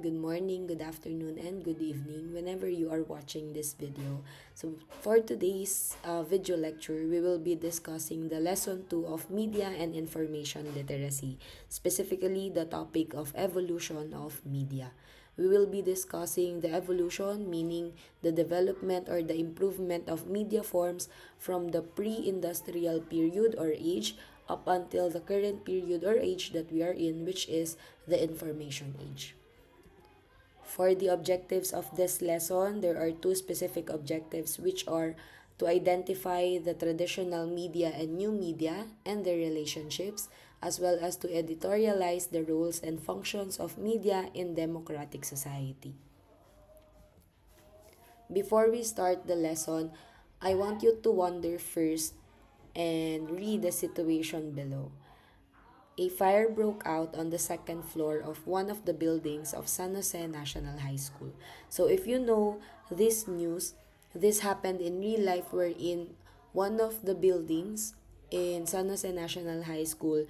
good morning, good afternoon, and good evening whenever you are watching this video. So, for today's video lecture, we will be discussing the lesson 2 of Media and Information Literacy, specifically the topic of evolution of media. We will be discussing the evolution, meaning the development or the improvement of media forms from the pre-industrial period or age up until the current period or age that we are in, which is the information age. For the objectives of this lesson, there are two specific objectives, which are to identify the traditional media and new media and their relationships, as well as to editorialize the roles and functions of media in democratic society. Before we start the lesson, I want you to wonder first and read the situation below. A fire broke out on the second floor of one of the buildings of San Jose National High School. So if you know this news, this happened in real life wherein one of the buildings in San Jose National High School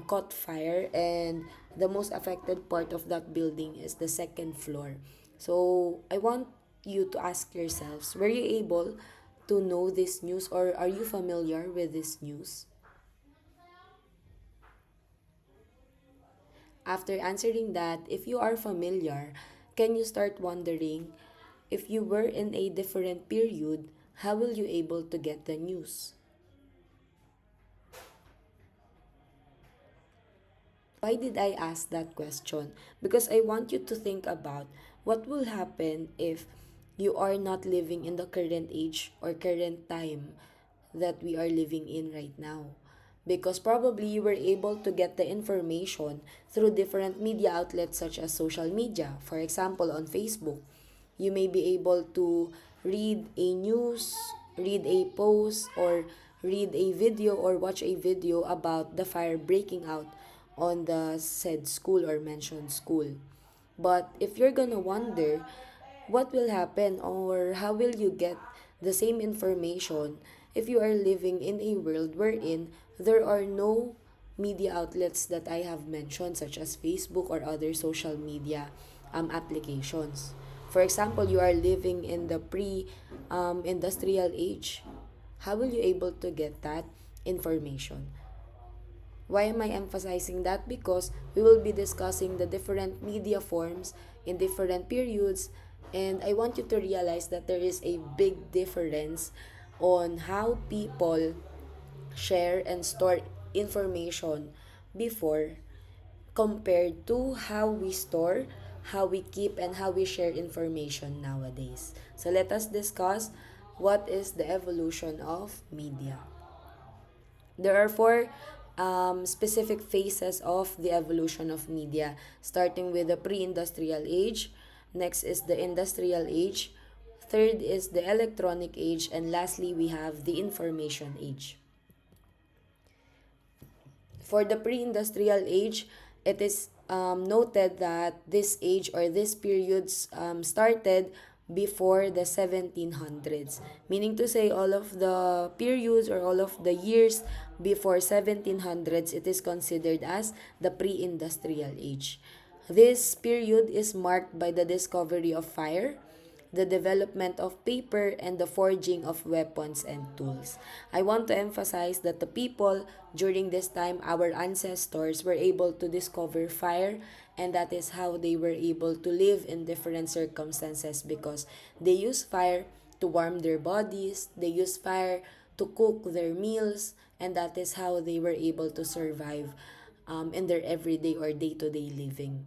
caught fire, and the most affected part of that building is the second floor. So I want you to ask yourselves, were you able to know this news, or are you familiar with this news? After answering that, if you are familiar, can you start wondering, if you were in a different period, how will you able to get the news? Why did I ask that question? Because I want you to think about what will happen if you are not living in the current age or current time that we are living in right now. Because probably you were able to get the information through different media outlets such as social media. For example, on Facebook, you may be able to read a news, read a post, or read a video or watch a video about the fire breaking out on the said school or mentioned school. But if you're gonna wonder what will happen or how will you get the same information if you are living in a world wherein there are no media outlets that I have mentioned, such as Facebook or other social media applications. For example, you are living in the pre-industrial age. How will you able to get that information? Why am I emphasizing that? Because we will be discussing the different media forms in different periods, and I want you to realize that there is a big difference on how people share and store information before compared to how we store, how we keep, and how we share information nowadays. So let us discuss what is the evolution of media. There are four specific phases of the evolution of media, starting with the pre-industrial age. Next is the industrial age. Third is the electronic age. And lastly, we have the information age. For the pre-industrial age, it is noted that this age or this periods started before the 1700s, meaning to say all of the periods or all of the years before 1700s, it is considered as the pre-industrial age. This period is marked by the discovery of fire, the development of paper, and the forging of weapons and tools. I want to emphasize that the people during this time, our ancestors, were able to discover fire, and that is how they were able to live in different circumstances, because they use fire to warm their bodies, they use fire to cook their meals, and that is how they were able to survive in their everyday or day-to-day living.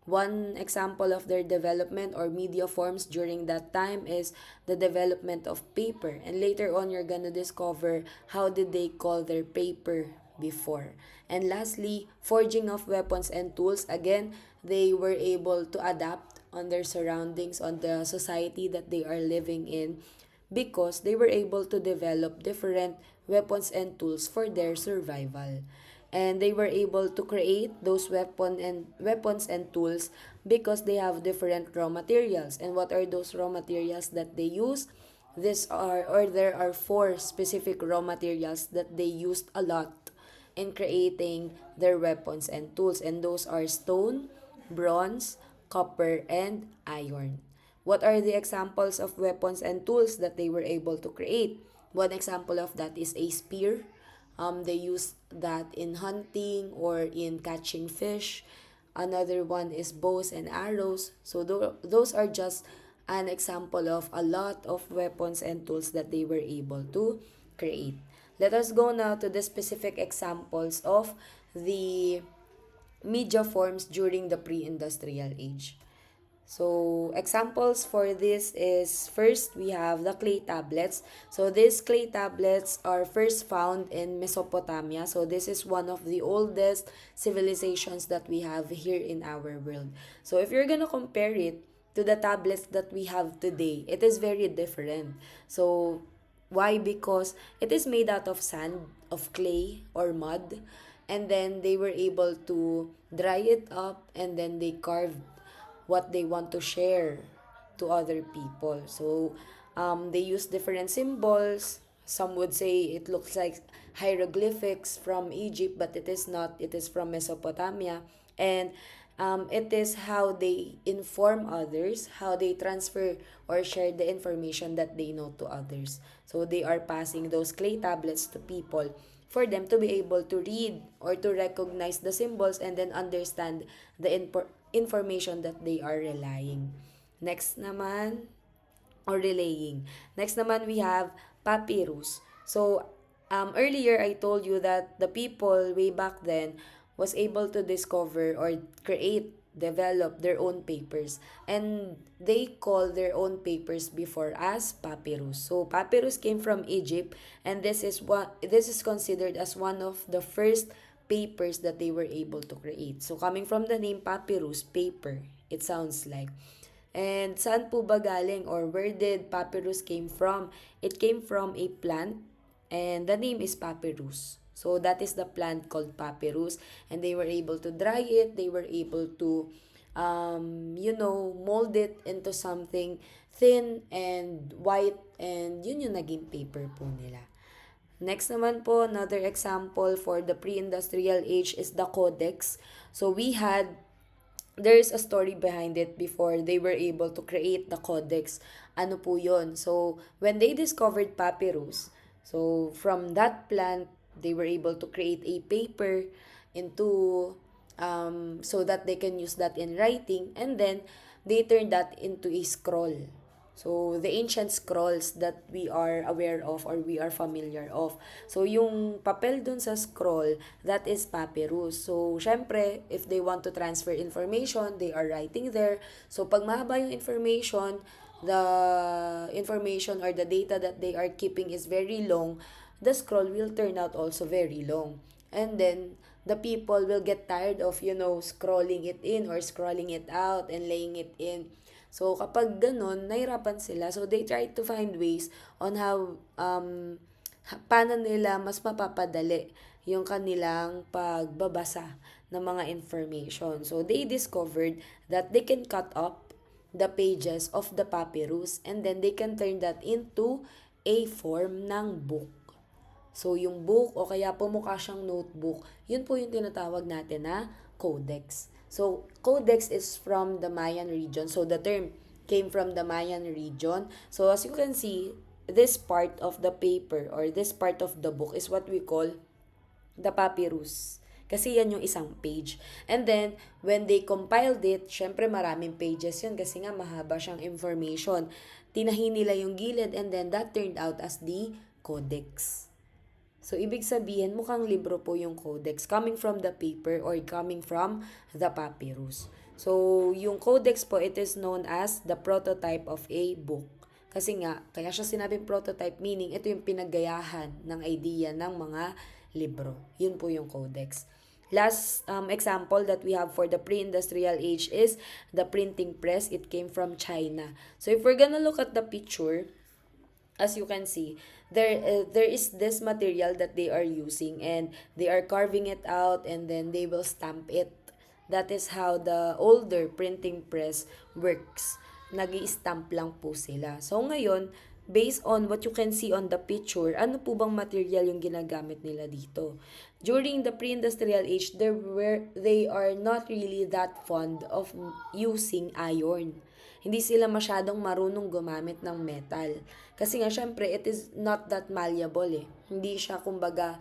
One example of their development or media forms during that time is the development of paper. And later on, you're gonna discover how did they call their paper before. And lastly, forging of weapons and tools. Again, they were able to adapt on their surroundings, on the society that they are living in, because they were able to develop different weapons and tools for their survival. And they were able to create those weapons and tools because they have different raw materials. And what are those raw materials that they use? There are four specific raw materials that they used a lot in creating their weapons and tools, and those are stone, bronze, copper, and iron. What are the examples of weapons and tools that they were able to create? One example of that is a spear. They used that in hunting or in catching fish. Another one is bows and arrows. So those are just an example of a lot of weapons and tools that they were able to create. Let us go now to the specific examples of the media forms during the pre-industrial age. So, examples for this is first we have the clay tablets. So, these clay tablets are first found in Mesopotamia. So, this is one of the oldest civilizations that we have here in our world. So, if you're gonna compare it to the tablets that we have today, it is very different. So, why? Because it is made out of sand, of clay, or mud. And then they were able to dry it up and then they carved what they want to share to other people. So they use different symbols. Some would say it looks like hieroglyphics from Egypt, but it is not. It is from Mesopotamia. And it is how they inform others, how they transfer or share the information that they know to others. So they are passing those clay tablets to people for them to be able to read or to recognize the symbols and then understand the information that they are relying. Next naman, or relaying. Next naman, we have papyrus. So, earlier I told you that the people way back then was able to discover or create, develop their own papers. And they call their own papers before as papyrus. So, papyrus came from Egypt, and this is considered as one of the first papers that they were able to create. So, coming from the name papyrus, paper, it sounds like. And saan po ba galing or where did papyrus came from? It came from a plant and the name is papyrus. So that is the plant called papyrus, and they were able to dry it, they were able to mold it into something thin and white, and yun yung naging paper po nila. Next naman po, another example for the pre-industrial age is the codex. So there's a story behind it before they were able to create the codex. Ano po yun? So, when they discovered papyrus, so from that plant, they were able to create a paper into, so that they can use that in writing, and then they turned that into a scroll. So, the ancient scrolls that we are aware of or we are familiar of. So, yung papel dun sa scroll, that is papyrus. So, syempre, if they want to transfer information, they are writing there. So, pag mahaba yung information, the information or the data that they are keeping is very long, the scroll will turn out also very long. And then, the people will get tired of, scrolling it in or scrolling it out and laying it in. So, kapag ganun, nahirapan sila. So, they try to find ways on how, paano nila mas mapapadali yung kanilang pagbabasa ng mga information. So, they discovered that they can cut up the pages of the papyrus and then they can turn that into a form ng book. So, yung book o kaya pumukha siyang notebook, yun po yung tinatawag natin na codex. So, codex is from the Mayan region. So, the term came from the Mayan region. So, as you can see, this part of the paper or this part of the book is what we call the papyrus. Kasi yan yung isang page. And then, when they compiled it, syempre maraming pages yun kasi nga mahaba siyang information. Tinahin nila yung gilid and then that turned out as the codex. So, ibig sabihin, mukhang libro po yung codex coming from the paper or coming from the papyrus. So, yung codex po, it is known as the prototype of a book. Kasi nga, kaya siya sinabing prototype, meaning ito yung pinaggayahan ng idea ng mga libro. Yun po yung codex. Last example that we have for the pre-industrial age is the printing press. It came from China. So, if we're gonna look at the picture, as you can see, there is this material that they are using and they are carving it out and then they will stamp it. That is how the older printing press works. Nag-i-stamp lang po sila. So ngayon, based on what you can see on the picture, ano po bang material yung ginagamit nila dito? During the pre-industrial age, they are not really that fond of using iron. Hindi sila masyadong marunong gumamit ng metal. Kasi nga, syempre, it is not that malleable eh. Hindi siya, kumbaga,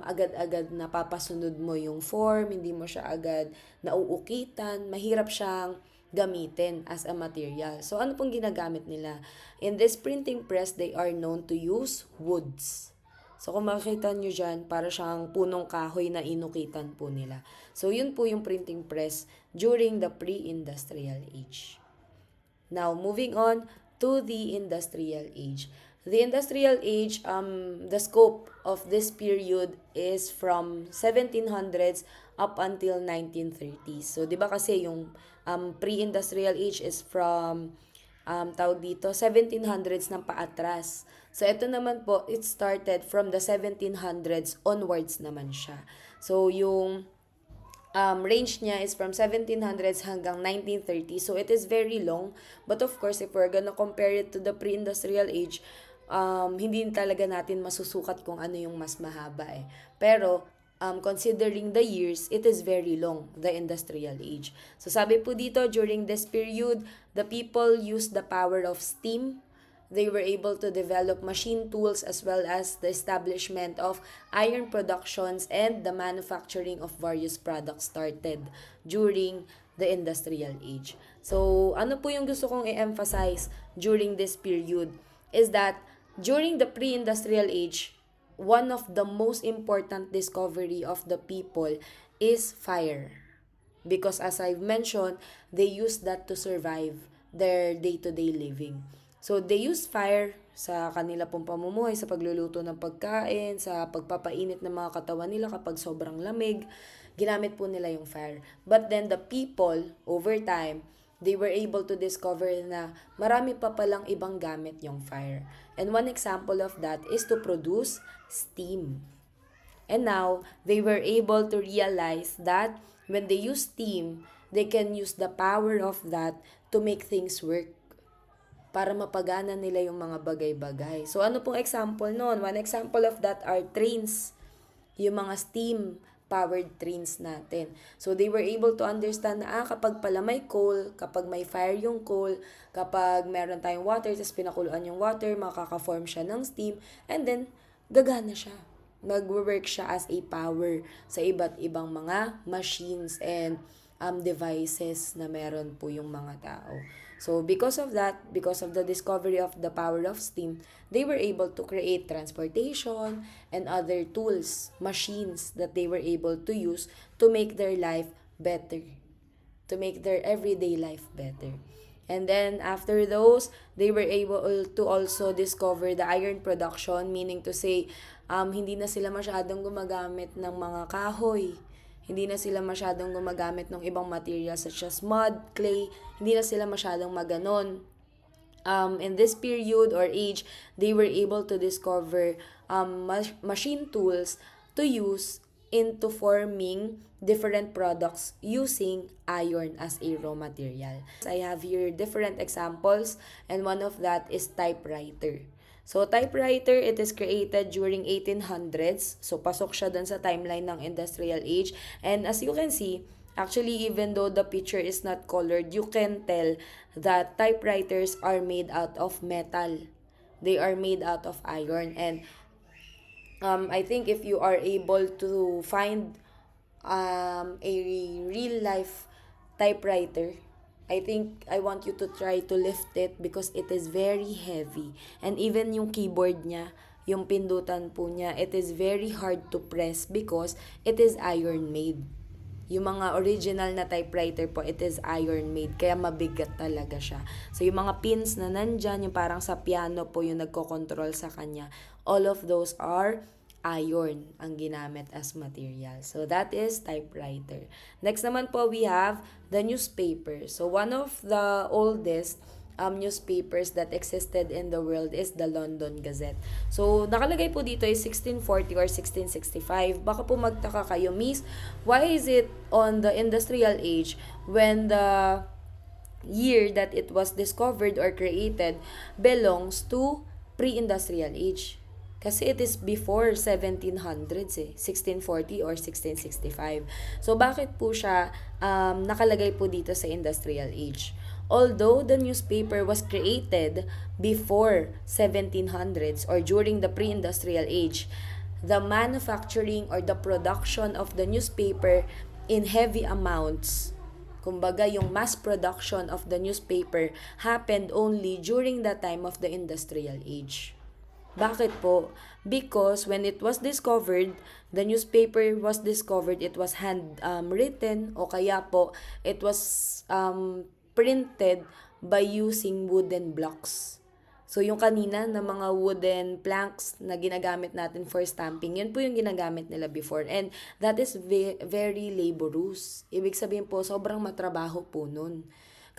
agad-agad napapasunod mo yung form, hindi mo siya agad nauukitan, mahirap siyang gamitin as a material. So, ano pong ginagamit nila? In this printing press, they are known to use woods. So, kung makikita nyo dyan, para siyang punong kahoy na inukitan po nila. So, yun po yung printing press during the pre-industrial age. Now, moving on to the industrial age. The industrial age, the scope of this period is from 1700s up until 1930s. So, di ba kasi yung pre-industrial age is from tawag dito, 1700s na paatras. So, ito naman po, it started from the 1700s onwards naman siya. So, yung range niya is from 1700s hanggang 1930. So, it is very long. But of course, if we're gonna compare it to the pre-industrial age, hindi talaga natin masusukat kung ano yung mas mahaba eh. Pero, considering the years, it is very long, the industrial age. So, sabi po dito, during this period, the people used the power of steam. They were able to develop machine tools as well as the establishment of iron productions and the manufacturing of various products started during the industrial age. So, ano po yung gusto kong i-emphasize during this period is that during the pre-industrial age, one of the most important discovery of the people is fire. Because as I've mentioned, they use that to survive their day-to-day living. So, they use fire sa kanila pong pamumuhay, sa pagluluto ng pagkain, sa pagpapainit ng mga katawan nila kapag sobrang lamig. Ginamit po nila yung fire. But then, the people, over time, they were able to discover na marami pa palang ibang gamit yung fire. And one example of that is to produce steam. And now, they were able to realize that when they use steam, they can use the power of that to make things work para mapagana nila yung mga bagay-bagay. So, ano pong example nun? One example of that are trains. Yung mga steam-powered trains natin. So, they were able to understand na kapag pala may coal, kapag may fire yung coal, kapag meron tayong water, tapos pinakuluan yung water, makaka-form siya ng steam, and then, gagana siya. Nag-work siya as a power sa iba't ibang mga machines and devices na meron po yung mga tao. So, because of that, because of the discovery of the power of steam, they were able to create transportation and other tools, machines that they were able to use to make their life better, to make their everyday life better. And then, after those, they were able to also discover the iron production, meaning to say, hindi na sila masyadong gumagamit ng mga kahoy. Hindi na sila masyadong gumagamit ng ibang materials such as mud, clay. Hindi na sila masyadong maganon. In this period or age, they were able to discover machine tools to use into forming different products using iron as a raw material. I have here different examples, and one of that is typewriter. So, typewriter, it is created during 1800s. So, pasok siya dun sa timeline ng industrial age. And as you can see, actually, even though the picture is not colored, you can tell that typewriters are made out of metal. They are made out of iron. And I think if you are able to find a real-life typewriter, I think I want you to try to lift it because it is very heavy. And even yung keyboard niya, yung pindutan po niya, it is very hard to press because it is iron made. Yung mga original na typewriter po, it is iron made. Kaya mabigat talaga siya. So, yung mga pins na nandyan, yung parang sa piano po yung nagko-control sa kanya, all of those are iron ang ginamit as material. So, that is typewriter. Next naman po, we have the newspaper. So, one of the oldest newspapers that existed in the world is the London Gazette. So, nakalagay po dito is 1640 or 1665. Baka po magtaka kayo, Miss, why is it on the industrial age when the year that it was discovered or created belongs to pre-industrial age. Kasi it is before 1700s 1640 or 1665. So, bakit po siya nakalagay po dito sa industrial age? Although the newspaper was created before 1700s or during the pre-industrial age, the manufacturing or the production of the newspaper in heavy amounts, kumbaga yung mass production of the newspaper happened only during the time of the industrial age. Bakit po? Because when it was discovered, the newspaper was discovered, it was hand written o kaya po it was printed by using wooden blocks. So, yung kanina na mga wooden planks na ginagamit natin for stamping, yun po yung ginagamit nila before. And that is very laborious. Ibig sabihin po, sobrang matrabaho po nun.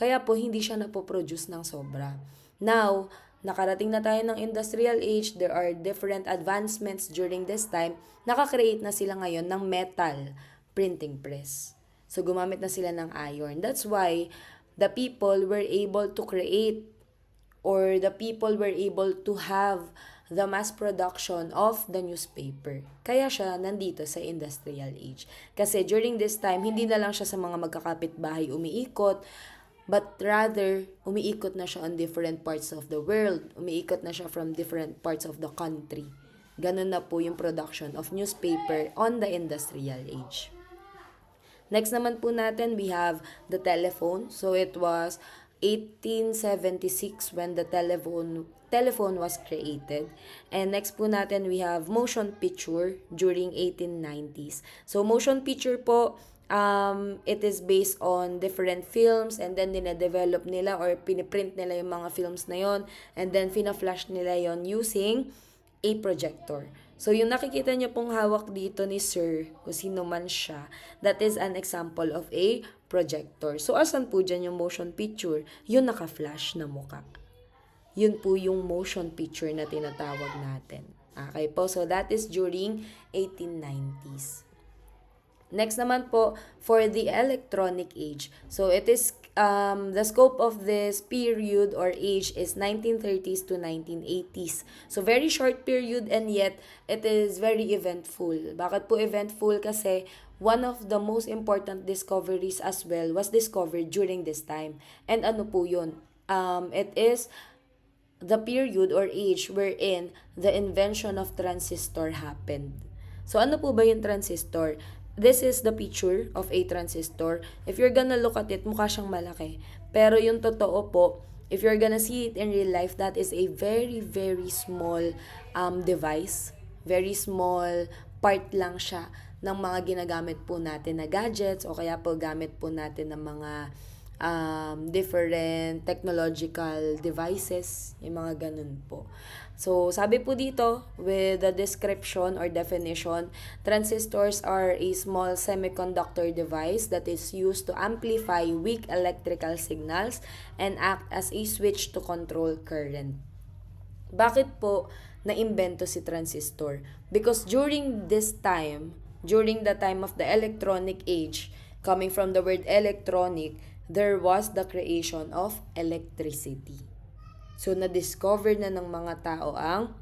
Kaya po, hindi siya napoproduce ng sobra. Now, nakarating na tayo ng industrial age, there are different advancements during this time, nakakreate na sila ngayon ng metal printing press. So, gumamit na sila ng iron. That's why the people were able to create or the people were able to have the mass production of the newspaper. Kaya siya nandito sa industrial age. Kasi during this time, hindi na lang siya sa mga magkakapitbahay umiikot, but rather, umiikot na siya on different parts of the world. Umiikot na siya from different parts of the country. Ganun na po yung production of newspaper on the industrial age. Next naman po natin, we have the telephone. So, it was 1876 when the telephone was created. And next po natin, we have motion picture during 1890s. So, motion picture po, it is based on different films and then dine-develop nila or piniprint nila yung mga films na yon and then fina-flash nila yon using a projector. So, yung nakikita niyo pong hawak dito ni Sir, kung sino man siya, that is an example of a projector. So, asan po dyan yung motion picture? Yung naka-flash na muka. Yun po yung motion picture na tinatawag natin. Okay po, so that is during 1890s. Next naman po, for the electronic age. So, it is, the scope of this period or age is 1930s to 1980s. So, very short period and yet, it is very eventful. Bakit po eventful? Kasi, one of the most important discoveries as well was discovered during this time. And ano po yun? It is the period or age wherein the invention of transistor happened. So, ano po ba yung transistor? This is the picture of a transistor. If you're gonna look at it, mukha siyang malaki. Pero yung totoo po, if you're gonna see it in real life, that is a very, very small device. Very small part lang siya ng mga ginagamit po natin na gadgets o kaya po gamit po natin ng mga different technological devices, yung mga ganun po. So, sabi po dito, with the description or definition, transistors are a small semiconductor device that is used to amplify weak electrical signals and act as a switch to control current. Bakit po na-imbento si transistor? Because during this time, during the time of the electronic age, coming from the word electronic, there was the creation of electricity. So, na-discover na ng mga tao ang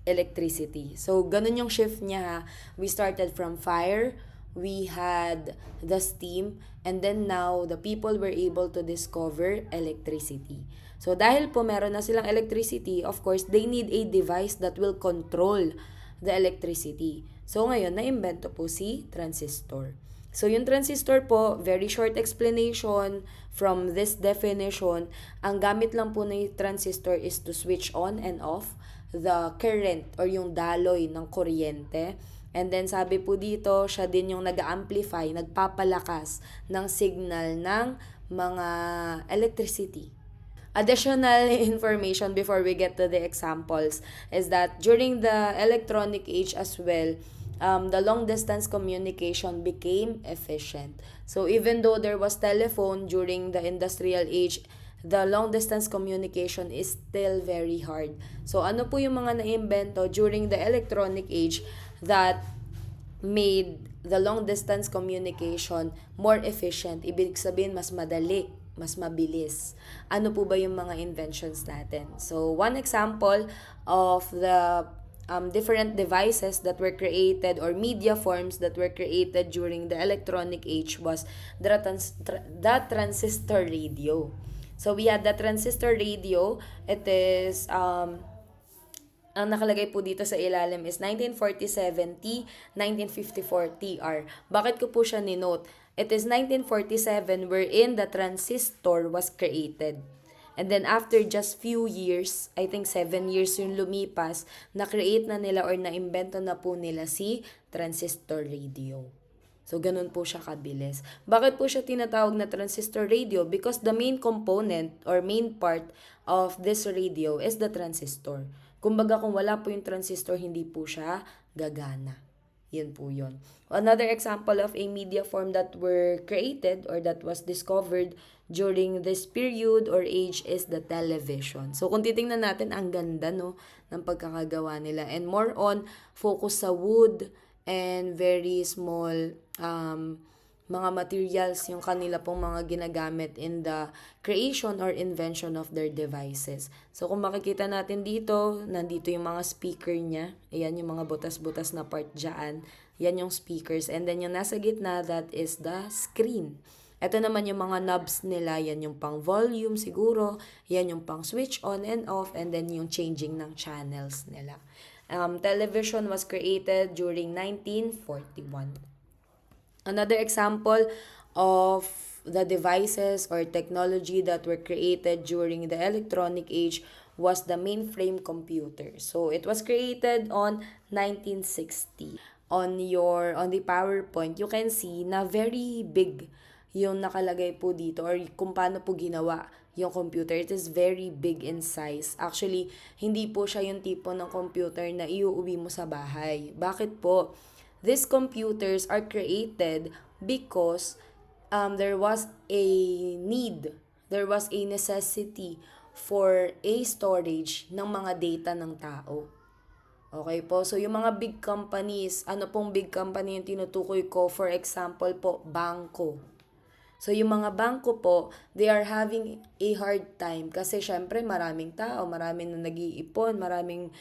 electricity. So, ganun yung shift niya ha. We started from fire, we had the steam, and then now, the people were able to discover electricity. So, dahil po meron na silang electricity, of course, they need a device that will control the electricity. So, ngayon, na-imbento po si transistor. So, yung transistor po, very short explanation from this definition. Ang gamit lang po ng transistor is to switch on and off the current or yung daloy ng kuryente. And then, sabi po dito, siya din yung nag-amplify, nagpapalakas ng signal ng mga electricity. Additional information before we get to the examples is that during the electronic age as well, the long-distance communication became efficient. So, even though there was telephone during the industrial age, the long-distance communication is still very hard. So, ano po yung mga naimbento during the electronic age that made the long-distance communication more efficient? Ibig sabihin, mas madali mas mabilis. Ano po ba yung mga inventions natin? So, one example of the different devices that were created or media forms that were created during the electronic age was the transistor radio. So, we had the transistor radio. It is ang nakalagay po dito sa ilalim is 1947 T, 1954 TR. Bakit ko po siya ni-note? It is 1947 wherein the transistor was created. And then after just few years, I think 7 years yung lumipas, na-create na nila or na-invento na po nila si transistor radio. So, ganun po siya kabilis. Bakit po siya tinatawag na transistor radio? Because the main component or main part of this radio is the transistor. Kumbaga, kung wala po yung transistor, hindi po siya gagana. Yun po yun. Another example of a media form that were created or that was discovered during this period or age is the television. So, kung titingnan natin, ang ganda, no, ng pagkakagawa nila. And more on, focus sa wood and very small mga materials yung kanila pong mga ginagamit in the creation or invention of their devices. So, kung makikita natin dito, nandito yung mga speaker niya. Ayan yung mga butas-butas na part dyan. Yan yung speakers. And then yung nasa gitna, that is the screen. Ito naman yung mga knobs nila. Yan yung pang volume siguro. Yan yung pang switch on and off. And then yung changing ng channels nila. Television was created during 1941. Another example of the devices or technology that were created during the electronic age was the mainframe computer. So it was created on 1960. On the PowerPoint, you can see na very big yung nakalagay po dito or kung paano po ginawa yung computer. It is very big in size. Actually, hindi po siya yung tipo ng computer na iuuwi mo sa bahay. Bakit po? These computers are created because there was a need, there was a necessity for a storage ng mga data ng tao. Okay po? So, yung mga big companies, ano pong big company yung tinutukoy ko? For example po, bangko. So, yung mga bangko po, they are having a hard time kasi syempre maraming tao, maraming na nag-iipon, maraming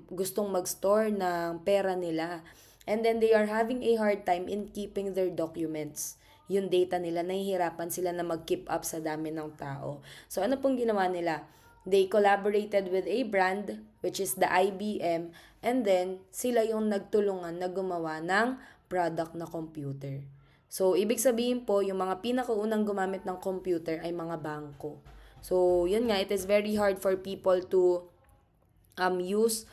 gustong mag-store ng pera nila. And then they are having a hard time in keeping their documents. Yung data nila, nahihirapan sila na mag-keep up sa dami ng tao. So, ano pong ginawa nila? They collaborated with a brand, which is the IBM, and then sila yung nagtulungan na gumawa ng product na computer. So, ibig sabihin po, yung mga pinakaunang gumamit ng computer ay mga bangko. So, yun nga, it is very hard for people to use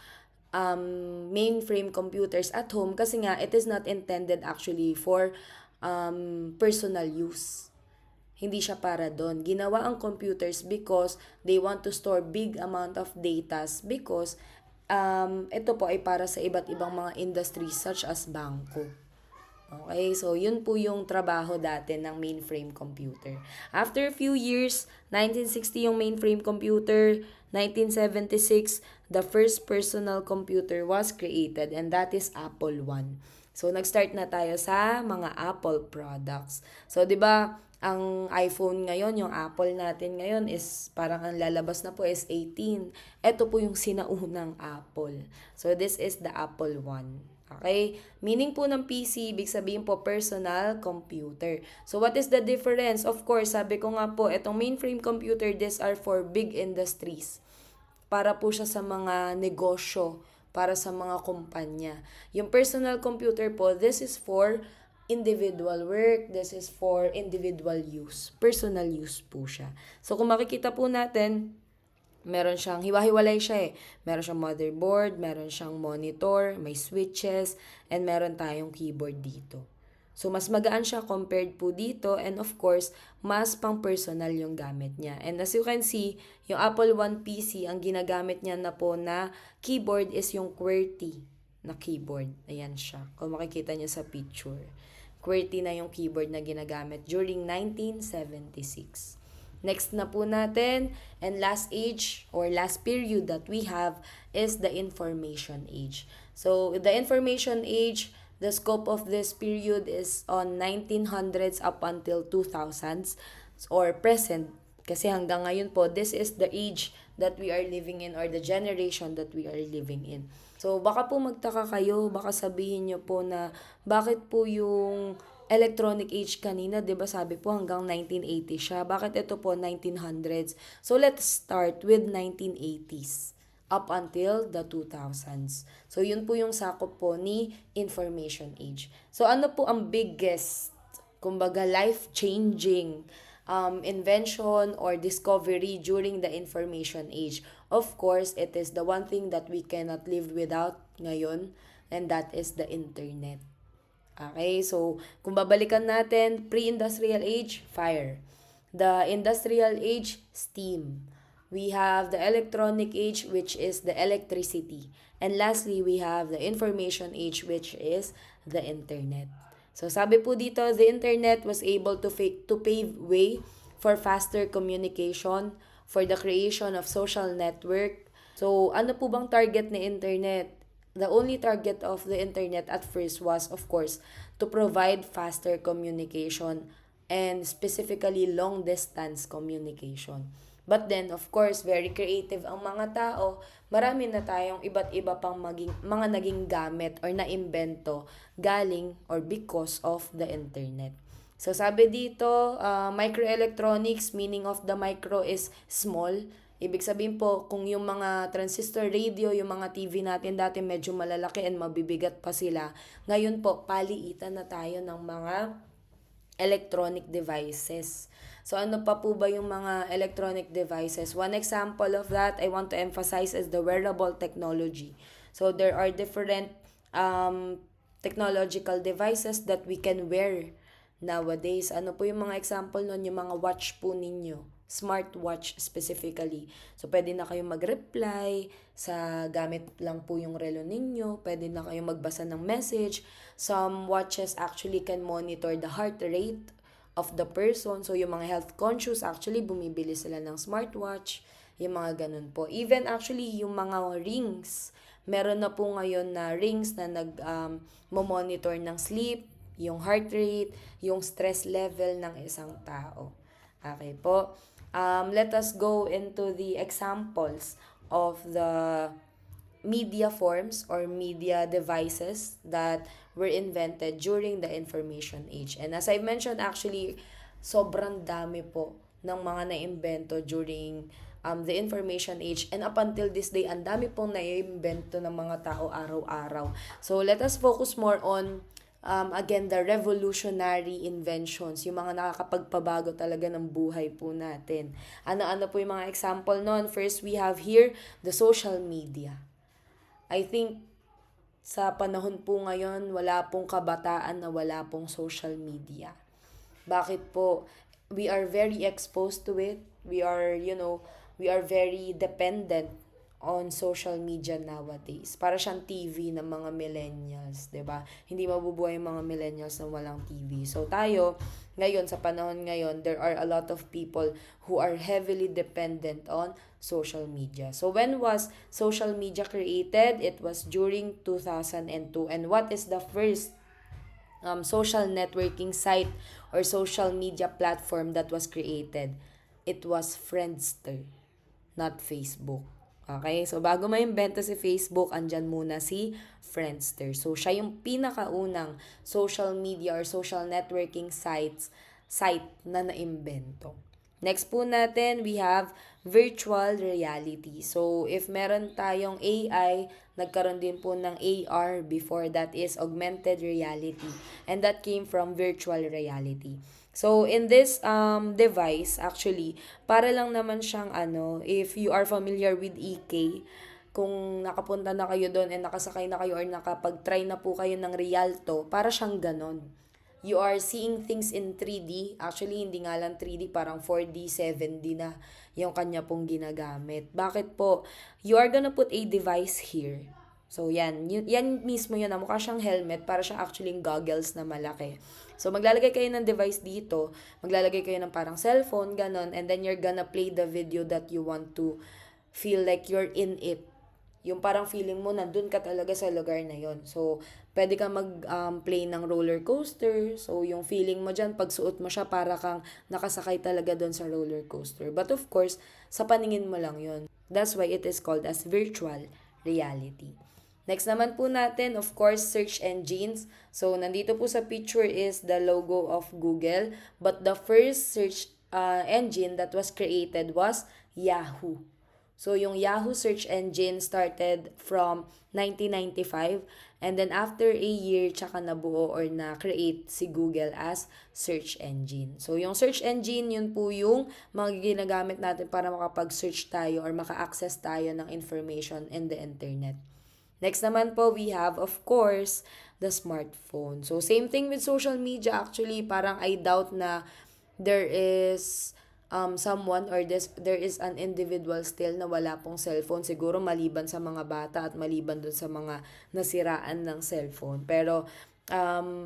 mainframe computers at home kasi nga, it is not intended actually for personal use. Hindi siya para doon. Ginawa ang computers because they want to store big amount of data because ito po ay para sa iba't ibang mga industries such as bangko. Okay, so yun po yung trabaho dati ng mainframe computer. After a few years, 1960 yung mainframe computer, 1976, the first personal computer was created and that is Apple I. So, nag-start na tayo sa mga Apple products. So, di ba ang iPhone ngayon, yung Apple natin ngayon is parang ang lalabas na po is 18. Ito po yung sinaunang Apple. So, this is the Apple I. Okay? Meaning po ng PC, ibig sabihin po personal computer. So, what is the difference? Of course, sabi ko nga po, itong mainframe computer, these are for big industries. Para po siya sa mga negosyo, para sa mga kumpanya. Yung personal computer po, this is for individual work, this is for individual use. Personal use po siya. So, kung makikita po natin, meron siyang, hiwa-hiwalay siya eh. Meron siyang motherboard, meron siyang monitor, may switches, and meron tayong keyboard dito. So, mas magaan siya compared po dito, and of course, mas pang-personal yung gamit niya. And as you can see, yung Apple I PC, ang ginagamit niya na po na keyboard is yung QWERTY na keyboard. Ayan siya. Kung makikita niyo sa picture. QWERTY na yung keyboard na ginagamit during 1976. Next na po natin, and last age or last period that we have is the information age. So, the information age, the scope of this period is on 1900s up until 2000s. or present. Kasi hanggang ngayon po, this is the age that we are living in or the generation that we are living in. So, baka po magtaka kayo, baka sabihin nyo po na bakit po yung electronic age kanina, 'di ba sabi po hanggang 1980 siya. Bakit ito po 1900s? So, let's start with 1980s up until the 2000s. So, yun po yung sakop po ni information age. So, ano po ang biggest, kumbaga life-changing invention or discovery during the information age? Of course, it is the one thing that we cannot live without ngayon, and that is the internet. Okay, so kung babalikan natin, pre-industrial age, fire. The industrial age, steam. We have the electronic age, which is the electricity. And lastly, we have the information age, which is the internet. So sabi po dito, the internet was able to pave way for faster communication, for the creation of social network. So ano po bang target ni internet? The only target of the internet at first was, of course, to provide faster communication and specifically long distance communication. But then, of course, very creative ang mga tao. Marami na tayong iba't iba pang mga naging gamit or naimbento galing or because of the internet. So, sabi dito, microelectronics, meaning of the micro is small. Ibig sabihin po, kung yung mga transistor radio, yung mga TV natin dati medyo malalaki and mabibigat pa sila, ngayon po, paliitan na tayo ng mga electronic devices. So, ano pa po ba yung mga electronic devices? One example of that I want to emphasize is the wearable technology. So, there are different technological devices that we can wear nowadays. Ano po yung mga example nun? Yung mga watch po ninyo. Smartwatch specifically. So, pwede na kayong mag-reply sa gamit lang po yung relo ninyo. Pwede na kayong magbasa ng message. Some watches actually can monitor the heart rate of the person. So, yung mga health conscious, actually, bumibili sila ng smartwatch. Yung mga ganun po. Even actually, yung mga rings. Meron na po ngayon na rings na monitor ng sleep, yung heart rate, yung stress level ng isang tao. Okay po. Let us go into the examples of the media forms or media devices that were invented during the information age. And as I mentioned, actually, sobrang dami po ng mga naimbento during the information age. And up until this day, ang dami pong naimbento ng mga tao araw-araw. So, let us focus more on again, the revolutionary inventions, yung mga nakakapagpabago talaga ng buhay po natin. Ano-ano po yung mga example nun? First, we have here the social media. I think sa panahon po ngayon, wala pong kabataan na wala pong social media. Bakit po? We are very exposed to it. We are, we are very dependent on social media nowadays. Para siyang TV ng mga millennials, 'di ba? Hindi mabubuhay yung mga millennials na walang TV. So tayo, ngayon sa panahon ngayon, there are a lot of people who are heavily dependent on social media. So when was social media created? It was during 2002. And what is the first social networking site or social media platform that was created? It was Friendster, not Facebook. Okay, so bago maimbento si Facebook, andyan muna si Friendster. So, siya yung pinakaunang social media or social networking site na naimbento. Next po natin, we have virtual reality. So, if meron tayong AI, nagkaroon din po ng AR before, that is augmented reality. And that came from virtual reality. So, in this device, actually, para lang naman siyang if you are familiar with EK, kung nakapunta na kayo doon and nakasakay na kayo or nakapag-try na po kayo ng Rialto, para siyang ganon. You are seeing things in 3D. Actually, hindi nga lang 3D, parang 4D, 7D na yung kanya pong ginagamit. Bakit po? You are gonna put a device here. So, yan mismo yun. Mukha siyang helmet, para siyang actually goggles na malaki. So, maglalagay kayo ng device dito, maglalagay kayo ng parang cellphone, ganon, and then you're gonna play the video that you want to feel like you're in it. Yung parang feeling mo nandun ka talaga sa lugar na yon. So, pwede ka play ng roller coaster. So, yung feeling mo dyan, pag suot mo siya, para kang nakasakay talaga doon sa roller coaster. But of course, sa paningin mo lang yon. That's why it is called as virtual reality. Next naman po natin, of course, search engines. So, nandito po sa picture is the logo of Google. But the first search engine that was created was Yahoo. So, yung Yahoo search engine started from 1995, and then after a year, tsaka nabuo or na-create si Google as search engine. So, yung search engine, yun po yung mga ginagamit natin para makapag-search tayo or maka-access tayo ng information in the internet. Next naman po, we have, of course, the smartphone. So, same thing with social media. Actually, parang I doubt na there is someone or there is an individual still na wala pong cellphone. Siguro maliban sa mga bata at maliban dun sa mga nasiraan ng cellphone. Pero,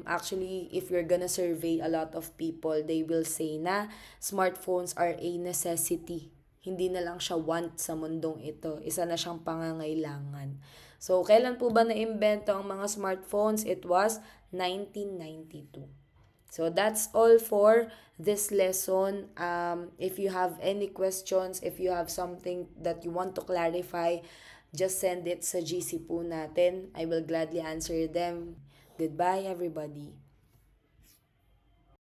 actually, if you're gonna survey a lot of people, they will say na smartphones are a necessity. Hindi na lang siya want sa mundong ito. Isa na siyang pangangailangan. So, kailan po ba naimbento ang mga smartphones? It was 1992. So, that's all for this lesson. If you have any questions, if you have something that you want to clarify, just send it sa GC po natin. I will gladly answer them. Goodbye, everybody.